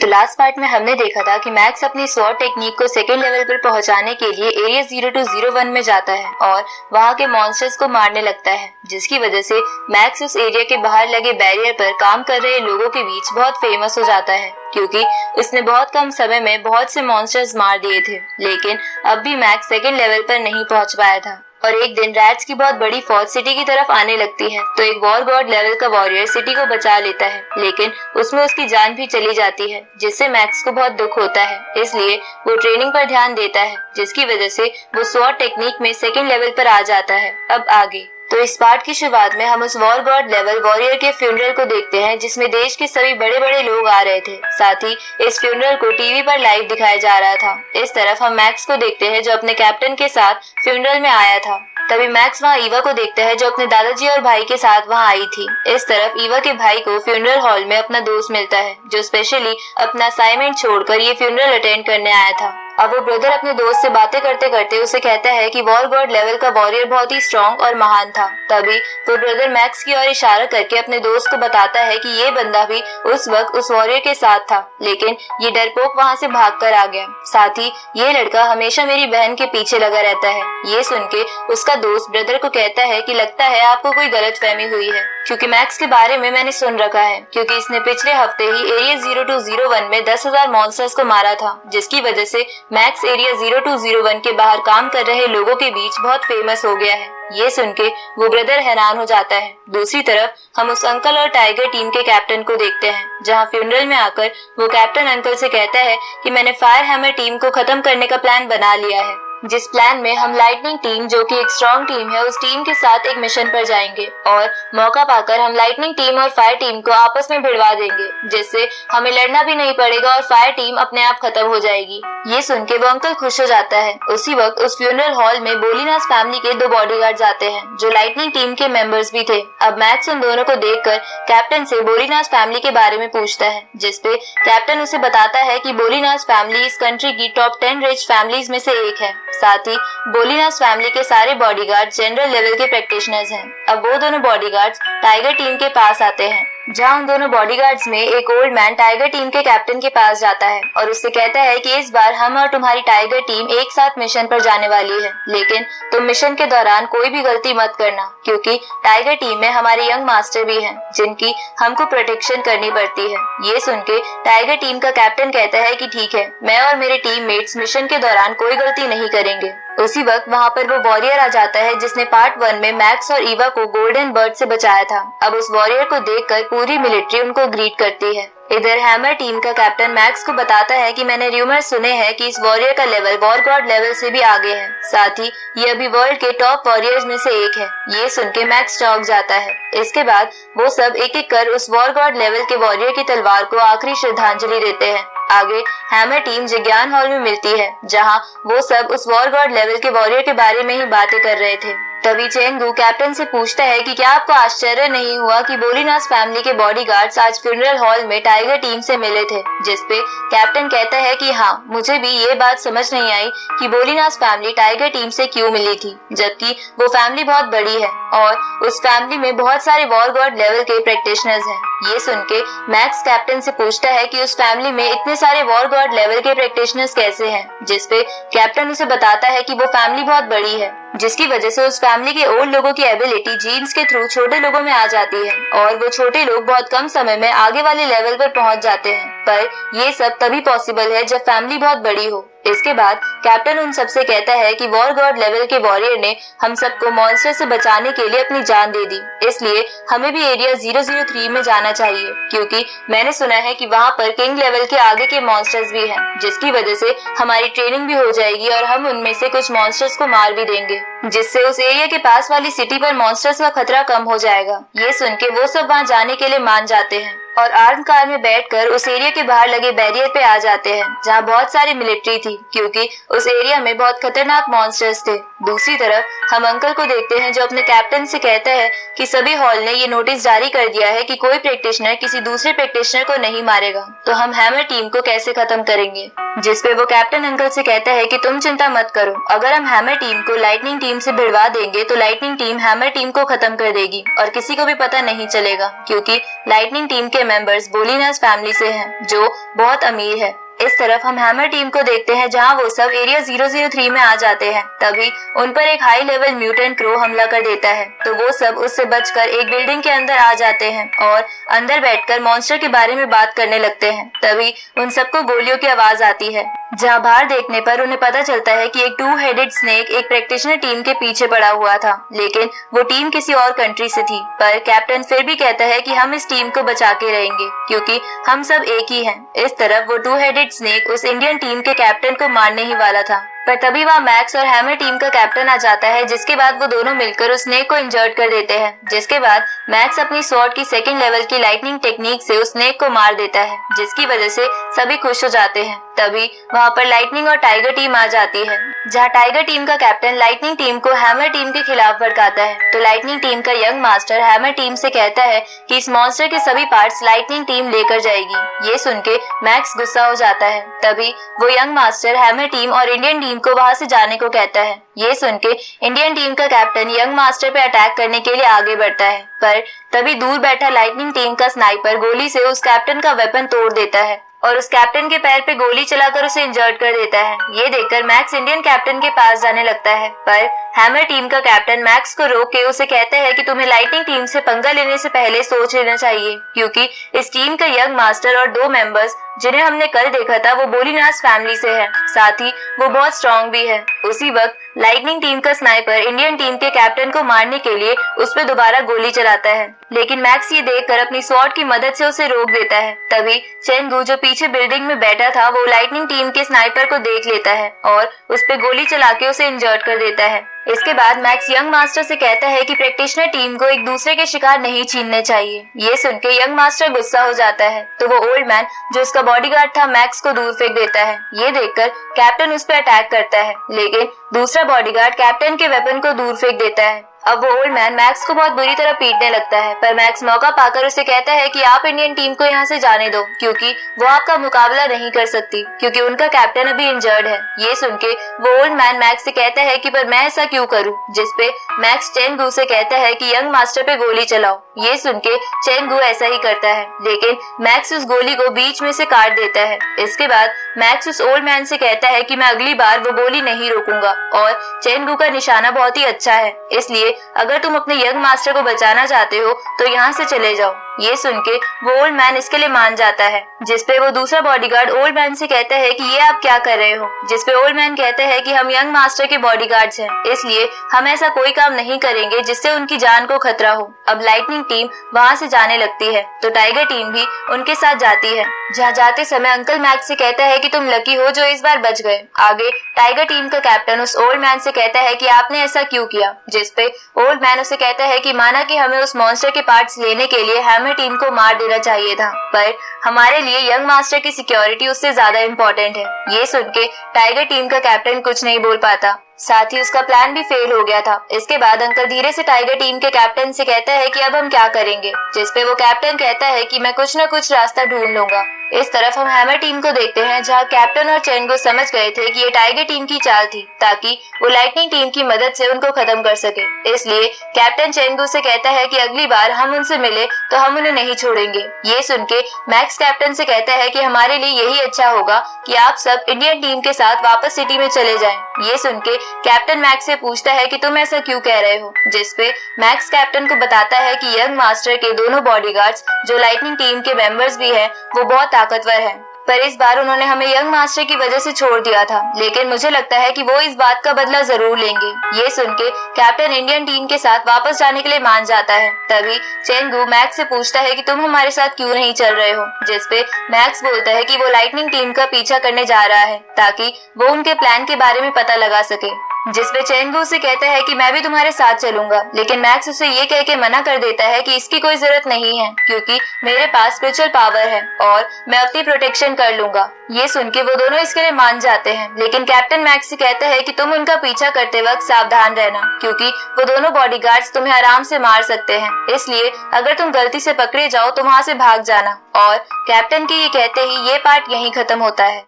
Last part में हमने देखा था कि मैक्स अपनी स्वॉर्ड टेक्निक को सेकेंड लेवल पर पहुंचाने के लिए एरिया 0201 में जाता है और वहां के मॉन्स्टर्स को मारने लगता है, जिसकी वजह से मैक्स उस एरिया के बाहर लगे बैरियर पर काम कर रहे लोगों के बीच बहुत फेमस हो जाता है, क्योंकि उसने बहुत कम समय में बहुत से मॉन्स्टर्स मार दिए थे। लेकिन अब भी मैक्स सेकेंड लेवल पर नहीं पहुंच पाया था और एक दिन रैट्स की बहुत बड़ी फौज सिटी की तरफ आने लगती है, तो एक वॉर गॉड लेवल का वॉरियर सिटी को बचा लेता है, लेकिन उसमें उसकी जान भी चली जाती है, जिससे मैक्स को बहुत दुख होता है। इसलिए वो ट्रेनिंग पर ध्यान देता है, जिसकी वजह से वो स्वॉर्ड टेक्निक में सेकेंड लेवल पर आ जाता है। अब आगे तो इस पार्ट की शुरुआत में हम उस वॉर गॉड लेवल वॉरियर के फ्यूनरल को देखते हैं, जिसमें देश के सभी बड़े बड़े लोग आ रहे थे। साथ ही इस फ्यूनरल को टीवी पर लाइव दिखाया जा रहा था। इस तरफ हम मैक्स को देखते हैं जो अपने कैप्टन के साथ फ्यूनरल में आया था। तभी मैक्स वहाँ ईवा को देखता है जो अपने दादाजी और भाई के साथ वहाँ आई थी। इस तरफ ईवा के भाई को फ्यूनरल हॉल में अपना दोस्त मिलता है, जो स्पेशली अपना असाइनमेंट छोड़कर ये फ्यूनरल अटेंड करने आया था। अब वो ब्रदर अपने दोस्त से बातें करते करते उसे कहता है कि वॉर गॉड लेवल का वॉरियर बहुत ही स्ट्रॉन्ग और महान था। तभी वो ब्रदर मैक्स की ओर इशारा करके अपने दोस्त को बताता है कि ये बंदा भी उस वक्त उस वॉरियर के साथ था, लेकिन ये डरपोक वहाँ से भागकर आ गया। साथ ही ये लड़का हमेशा मेरी बहन के पीछे लगा रहता है। ये सुन के उसका दोस्त ब्रदर को कहता है कि लगता है आपको कोई गलतफहमी हुई है, क्योंकि मैक्स के बारे में मैंने सुन रखा है, क्योंकि इसने पिछले हफ्ते ही एरिया 0201 में 10,000 मॉन्स्टर्स को मारा था, जिसकी वजह से मैक्स एरिया 0201 के बाहर काम कर रहे लोगों के बीच बहुत फेमस हो गया है। ये सुन के वो ब्रदर हैरान हो जाता है। दूसरी तरफ हम उस अंकल और टाइगर टीम के कैप्टन को देखते हैं, जहाँ फ्यूनरल में आकर वो कैप्टन अंकल से कहता है कि मैंने फायर हैमर टीम को खत्म करने का प्लान बना लिया है, जिस प्लान में हम लाइटनिंग टीम, जो कि एक स्ट्रॉन्ग टीम है, उस टीम के साथ एक मिशन पर जाएंगे और मौका पाकर हम लाइटनिंग टीम और फायर टीम को आपस में भिड़वा देंगे, जिससे हमें लड़ना भी नहीं पड़ेगा और फायर टीम अपने आप खत्म हो जाएगी। ये सुन के वो अंकल खुश हो जाता है। उसी वक्त उस फ्यूनरल हॉल में बोलीनास फैमिली के 2 बॉडीगार्ड्स आते हैं, जो लाइटनिंग टीम के मेंबर्स भी थे। अब मैक्स उन दोनों को देखकर कैप्टन से बोलीनास फैमिली के बारे में पूछता है, जिसपे कैप्टन उसे बताता है कि बोलीनास फैमिली इस कंट्री की टॉप 10 रिच फैमिलीज में से एक है। साथ ही बोलीनास फैमिली के सारे बॉडीगार्ड जनरल लेवल के प्रैक्टिशनर्स हैं। अब वो दोनों बॉडीगार्ड्स टाइगर टीम के पास आते हैं, जहाँ उन दोनों बॉडीगार्ड्स में एक ओल्ड मैन टाइगर टीम के कैप्टन के पास जाता है और उससे कहता है कि इस बार हम और तुम्हारी टाइगर टीम एक साथ मिशन पर जाने वाली है, लेकिन तुम मिशन के दौरान कोई भी गलती मत करना, क्योंकि टाइगर टीम में हमारे यंग मास्टर भी हैं, जिनकी हमको प्रोटेक्शन करनी पड़ती है। ये सुन के टाइगर टीम का कैप्टन कहता है कि ठीक है, मैं और मेरे टीममेट्स मिशन के दौरान कोई गलती नहीं करेंगे। उसी वक्त वहाँ पर वो वॉरियर आ जाता है जिसने पार्ट 1 में मैक्स और ईवा को गोल्डन बर्ड से बचाया था। अब उस वॉरियर को देखकर पूरी मिलिट्री उनको ग्रीट करती है। इधर हैमर टीम का कैप्टन मैक्स को बताता है कि मैंने र्यूमर सुने हैं कि इस वॉरियर का लेवल वॉर गॉड लेवल से भी आगे है, साथ ही ये अभी वर्ल्ड के टॉप वॉरियर्स में से एक है। ये सुन के मैक्स चौंक जाता है। इसके बाद वो सब एक एक कर उस वॉर गॉड लेवल के वॉरियर की तलवार को आखिरी श्रद्धांजलि देते हैं। आगे हैमर टीम जिज्ञान हॉल में मिलती है, जहाँ वो सब उस वॉर गॉड लेवल के वॉरियर के बारे में ही बातें कर रहे थे। तभी चेंगू कैप्टन से पूछता है कि क्या आपको आश्चर्य नहीं हुआ कि बोलीनास फैमिली के बॉडीगार्ड्स आज फ्यूनरल हॉल में टाइगर टीम से मिले थे, जिसपे कैप्टन कहता है कि हाँ, मुझे भी ये बात समझ नहीं आई कि बोलीनास फैमिली टाइगर टीम से क्यों मिली थी, जबकि वो फैमिली बहुत बड़ी है और उस फैमिली में बहुत सारे वॉर गॉड लेवल के प्रैक्टिशनर्स हैं। ये सुन के मैक्स कैप्टन से पूछता है कि उस फैमिली में इतने सारे वॉर गॉड लेवल के प्रैक्टिशनर्स कैसे हैं, जिसपे कैप्टन उसे बताता है कि वो फैमिली बहुत बड़ी है, जिसकी वजह से उस फैमिली के ओल्ड लोगों की एबिलिटी जीन्स के थ्रू छोटे लोगों में आ जाती है और वो छोटे लोग बहुत कम समय में आगे वाले लेवल पर पहुंच जाते हैं। पर ये सब तभी पॉसिबल है जब फैमिली बहुत बड़ी हो। इसके बाद कैप्टन उन सबसे कहता है कि वॉर गॉड लेवल के वॉरियर ने हम सबको मॉन्स्टर से बचाने के लिए अपनी जान दे दी, इसलिए हमें भी एरिया 003 में जाना चाहिए, क्योंकि मैंने सुना है कि वहाँ पर किंग लेवल के आगे के मॉन्स्टर्स भी हैं, जिसकी वजह से हमारी ट्रेनिंग भी हो जाएगी और हम उनमें से कुछ मॉन्स्टर्स को मार भी देंगे, जिससे उस एरिया के पास वाली सिटी पर मॉन्स्टर्स का खतरा कम हो जाएगा। ये सुन के वो सब वहाँ जाने के लिए मान जाते हैं और आर्म कार में बैठकर उस एरिया के बाहर लगे बैरियर पे आ जाते हैं, जहाँ बहुत सारी मिलिट्री थी, क्योंकि उस एरिया में बहुत खतरनाक मॉन्स्टर्स थे। दूसरी तरफ हम अंकल को देखते हैं जो अपने कैप्टन से कहता है कि सभी हॉल ने ये नोटिस जारी कर दिया है कि कोई प्रैक्टिशनर किसी दूसरे प्रैक्टिशनर को नहीं मारेगा, तो हम हैमर टीम को कैसे खत्म करेंगे। जिसपे वो कैप्टन अंकल से कहता है कि तुम चिंता मत करो, अगर हम हैमर टीम को लाइटनिंग टीम से भिड़वा देंगे तो लाइटनिंग टीम हैमर टीम को खत्म कर देगी और किसी को भी पता नहीं चलेगा, क्योंकि लाइटनिंग टीम के मेंबर्स बोलीनास फैमिली से हैं, जो बहुत अमीर है। इस तरफ हम हैमर टीम को देखते हैं, जहां वो सब एरिया 003 में आ जाते हैं। तभी उन पर एक हाई लेवल म्यूटेंट क्रो हमला कर देता है, तो वो सब उससे बचकर एक बिल्डिंग के अंदर आ जाते हैं और अंदर बैठकर मॉन्स्टर के बारे में बात करने लगते हैं। तभी उन सबको गोलियों की आवाज आती है, जहां बाहर देखने पर उन्हें पता चलता है कि एक 2-हेडेड स्नेक एक प्रैक्टिशनर टीम के पीछे पड़ा हुआ था, लेकिन वो टीम किसी और कंट्री से थी। पर कैप्टन फिर भी कहता है कि हम इस टीम को बचा के रहेंगे, क्योंकि हम सब एक ही हैं। इस तरफ वो 2-हेडेड स्नेक उस इंडियन टीम के कैप्टन को मारने ही वाला था, पर तभी वहाँ मैक्स और हैमर टीम का कैप्टन आ जाता है, जिसके बाद वो दोनों मिलकर उस स्नेक को इंजर्ड कर देते हैं। जिसके बाद मैक्स अपनी स्वॉर्ड की 2nd लेवल की लाइटनिंग टेक्निक से उस स्नेक को मार देता है, जिसकी वजह से सभी खुश हो जाते हैं। तभी वहाँ पर लाइटनिंग और टाइगर टीम आ जाती है, जहाँ टाइगर टीम का कैप्टन लाइटनिंग टीम को हैमर टीम के खिलाफ भड़काता है। तो लाइटनिंग टीम का यंग मास्टर हैमर टीम से कहता है कि इस मॉन्स्टर के सभी पार्ट्स लाइटनिंग टीम लेकर जाएगी। ये सुन के मैक्स गुस्सा हो जाता है। तभी वो यंग मास्टर हैमर टीम और इंडियन टीम को वहाँ से जाने को कहता है। ये सुन के इंडियन टीम का कैप्टन यंग मास्टर पे अटैक करने के लिए आगे बढ़ता है, पर तभी दूर बैठा लाइटनिंग टीम का स्नाइपर गोली से उस कैप्टन का वेपन तोड़ देता है और उस कैप्टन के पैर पे गोली चलाकर उसे इंजर्ड कर देता है। ये देखकर मैक्स इंडियन कैप्टन के पास जाने लगता है, पर हैमर टीम का कैप्टन मैक्स को रोक के उसे कहता है कि तुम्हें लाइटनिंग टीम से पंगा लेने से पहले सोच लेना चाहिए, क्योंकि इस टीम का यंग मास्टर और 2 मेंबर्स जिन्हें हमने कल देखा था वो बोलीनास फैमिली से है, साथ ही वो बहुत स्ट्रॉन्ग भी है। उसी वक्त लाइटनिंग टीम का स्नाइपर इंडियन टीम के कैप्टन को मारने के लिए उस पर दोबारा गोली चलाता है, लेकिन मैक्स ये देखकर अपनी स्वॉर्ड की मदद से उसे रोक देता है। तभी चेंगू जो पीछे बिल्डिंग में बैठा था, वो लाइटनिंग टीम के स्नाइपर को देख लेता है और उस पर गोली चला के उसे इंजर्ड कर देता है। इसके बाद मैक्स यंग मास्टर से कहता है कि प्रैक्टिशनर टीम को एक दूसरे के शिकार नहीं छीनने चाहिए। ये सुन के यंग मास्टर गुस्सा हो जाता है, तो वो ओल्ड मैन जो उसका बॉडीगार्ड था मैक्स को दूर फेंक देता है। ये देखकर कैप्टन उस पर अटैक करता है, लेकिन दूसरा बॉडीगार्ड कैप्टन के वेपन को दूर फेंक देता है। अब वो ओल्ड मैन मैक्स को बहुत बुरी तरह पीटने लगता है, पर मैक्स मौका पाकर उसे कहता है कि आप इंडियन टीम को यहाँ से जाने दो, क्योंकि वो आपका मुकाबला नहीं कर सकती, क्योंकि उनका कैप्टन अभी इंजर्ड है। ये सुन के वो ओल्ड मैन मैक्स से कहता है कि पर मैं ऐसा क्यों करूँ, जिसपे मैक्स चेंगू से कहता है कि यंग मास्टर पे गोली चलाओ। ये सुन के चेंगू ऐसा ही करता है, लेकिन मैक्स उस गोली को बीच में से काट देता है। इसके बाद मैक्स उस ओल्ड मैन से कहता है कि मैं अगली बार वो गोली नहीं रोकूंगा और चेंगू का निशाना बहुत ही अच्छा है, इसलिए अगर तुम अपने यंग मास्टर को बचाना चाहते हो तो यहाँ से चले जाओ। ये सुन के वो ओल्ड मैन इसके लिए मान जाता है, जिसपे वो दूसरा बॉडीगार्ड ओल्ड मैन से कहता है कि ये आप क्या कर रहे हो, जिसपे ओल्ड मैन कहता है कि हम यंग मास्टर के बॉडीगार्ड्स हैं, इसलिए हम ऐसा कोई काम नहीं करेंगे जिससे उनकी जान को खतरा हो। अब लाइटनिंग टीम वहाँ से जाने लगती है, तो टाइगर टीम भी उनके साथ जाती है, जहाँ जाते समय अंकल मैक्स से कहता है कि तुम लकी हो जो इस बार बच गए। आगे टाइगर टीम का कैप्टन उस ओल्ड मैन से कहता है कि आपने ऐसा क्यों किया, जिसपे ओल्ड मैन उसे कहता है कि माना कि हमें उस मॉन्स्टर के पार्ट्स लेने के लिए हैमर टीम को मार देना चाहिए था, पर हमारे लिए यंग मास्टर की सिक्योरिटी उससे ज्यादा इम्पोर्टेंट है। ये सुन के टाइगर टीम का कैप्टन कुछ नहीं बोल पाता, साथ ही उसका प्लान भी फेल हो गया था। इसके बाद अंकल धीरे से टाइगर टीम के कैप्टन से कहता है कि अब हम क्या करेंगे, जिसपे वो कैप्टन कहता है कि मैं कुछ न कुछ रास्ता ढूंढ लूंगा। इस तरफ हम हैमर टीम को देखते हैं, जहां कैप्टन और चेंगू समझ गए थे कि ये टाइगर टीम की चाल थी, ताकि वो लाइटनिंग टीम की मदद से उनको खत्म कर सके। इसलिए कैप्टन चेंगू से कहता है कि अगली बार हम उनसे मिले तो हम उन्हें नहीं छोड़ेंगे। ये सुन के मैक्स कैप्टन से कहता है कि हमारे लिए यही अच्छा होगा कि आप सब इंडियन टीम के साथ वापस सिटी में चले जाएं। ये सुन के कैप्टन मैक्स से पूछता है कि तुम ऐसा क्यों कह रहे हो, जिसपे मैक्स कैप्टन को बताता है कि यंग मास्टर के दोनों बॉडीगार्ड्स जो लाइटनिंग टीम के मेंबर्स भी हैं, वो बहुत ताकतवर हैं, पर इस बार उन्होंने हमें यंग मास्टर की वजह से छोड़ दिया था, लेकिन मुझे लगता है कि वो इस बात का बदला जरूर लेंगे। ये सुन के कैप्टन इंडियन टीम के साथ वापस जाने के लिए मान जाता है। तभी चेंगू मैक्स से पूछता है कि तुम हमारे साथ क्यों नहीं चल रहे हो, जिसपे मैक्स बोलता है कि वो लाइटनिंग टीम का पीछा करने जा रहा है, ताकि वो उनके प्लान के बारे में पता लगा सके। जिसपे चेंगू से कहता है कि मैं भी तुम्हारे साथ चलूंगा, लेकिन मैक्स उसे ये कह के मना कर देता है कि इसकी कोई जरूरत नहीं है, क्योंकि मेरे पास स्पिरिचुअल पावर है और मैं अपनी प्रोटेक्शन कर लूंगा। ये सुन के वो दोनों इसके लिए मान जाते हैं, लेकिन कैप्टन मैक्स से कहता है कि तुम उनका पीछा करते वक्त सावधान रहना, क्योंकि वो दोनों बॉडीगार्ड्स तुम्हें आराम से मार सकते हैं, इसलिए अगर तुम गलती से पकड़े जाओ तो वहाँ से भाग जाना। और कैप्टन के ये कहते ही ये पार्ट यहीं खत्म होता है।